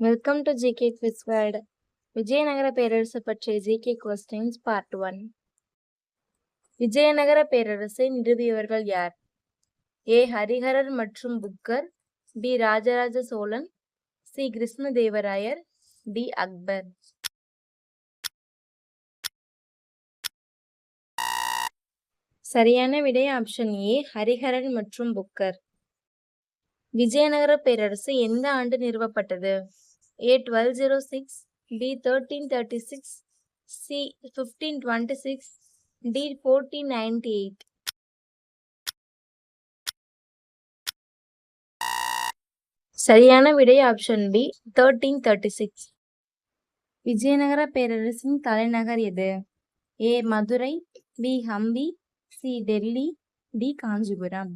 Welcome to GK quiz world. Vijayanagara பேரரசு பற்றிய GK questions part 1. Vijayanagara பேரரசை நிறுவியவர்கள் யார்? ஏ. ஹரிஹரர் மற்றும் Bukkar, B. Rajaraja Cholan, C. Krishnadevarayar, D. Akbar. சரியான விடை ஆப்ஷன் ஏ, ஹரிஹரன் மற்றும் புக்கர். விஜயநகர பேரரசு எந்த ஆண்டு நிறுவப்பட்டது? A. 1206, B. 1336, C. 1526, D. 1498. சரியான விடை ஆப்ஷன் பி, 1336. விஜயநகர பேரரசின் தலைநகர் எது? A. Madurai, B. Hampi, C. Delhi, D. Kanchipuram.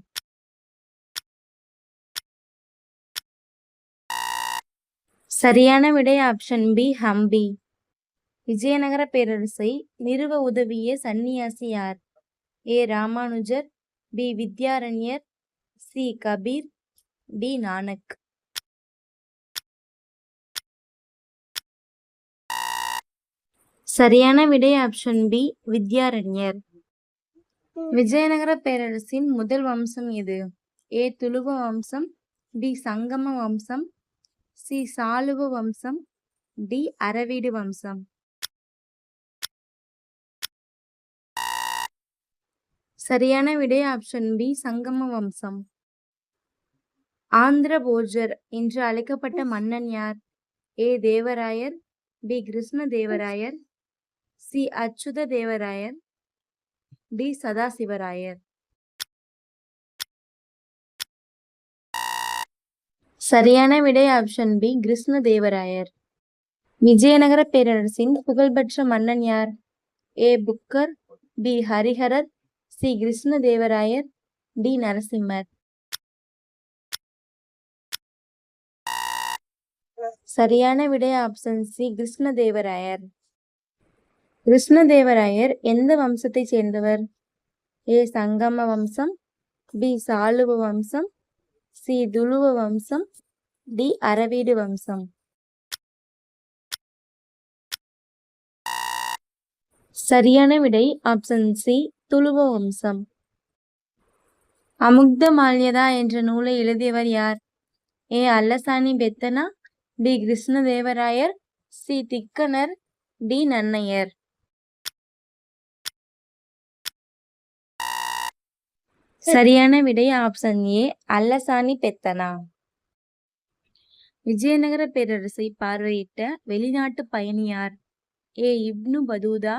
சரியான விடை ஆப்ஷன் பி, ஹம்பி. விஜயநகர பேரரசை நிறுவ உதவிய சன்னியாசி யார்? ஏ. ராமானுஜர், பி. வித்யாரண்யர், சி. கபீர், டி. நானக். சரியான விடை ஆப்ஷன் பி, வித்யாரண்யர். விஜயநகர பேரரசின் முதல் வம்சம் எது? ஏ. துளுவ வம்சம், பி. சங்கம வம்சம், சி. சாளுவ வம்சம், டி. அரவீடு வம்சம். சரியான விடை ஆப்ஷன் பி, சங்கம வம்சம். ஆந்திர போஜர் என்று அழைக்கப்பட்ட மன்னன் யார்? ஏ. Devarayar, B. Krishnadevaraya, C. Achyuta Devarayar, D. Sadasivarayar. சரியான விடை ஆப்ஷன் பி, கிருஷ்ணதேவராயர். விஜயநகர பேரரசின் புகழ்பெற்ற மன்னன் யார்? A. Bukka, B. Harihara, C. Krishnadevarayar, D. Narasimha. சரியான விடை ஆப்ஷன் சி, கிருஷ்ணதேவராயர். கிருஷ்ணதேவராயர் எந்த வம்சத்தை சேர்ந்தவர்? ஏ. சங்கம வம்சம், பி. சாளுவ வம்சம், சி. துளுவ வம்சம், டி. அரவீடு வம்சம். சரியான விடை ஆப்ஷன் சி, துளுவ வம்சம். அமுக்த மால்யதா என்ற நூலை எழுதியவர் யார்? A. Allasani Peddana, B. Krishnadevaraya, C. Tikkana, D. Nannaya. சரியான விடை ஆப்ஷன் ஏ, அல்லசானி பெத்தனா. விஜயநகர பேரரசை பார்வையிட்ட வெளிநாட்டு பயணி யார்? A. Ibn Battuta,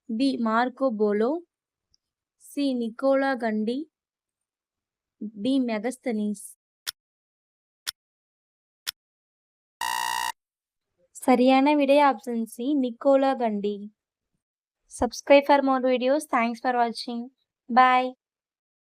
B. Marco Polo, C. Niccolo Conti, D. Megasthenes. சரியான விடை option C, Niccolo Conti. Subscribe for more videos. Thanks for watching. Bye.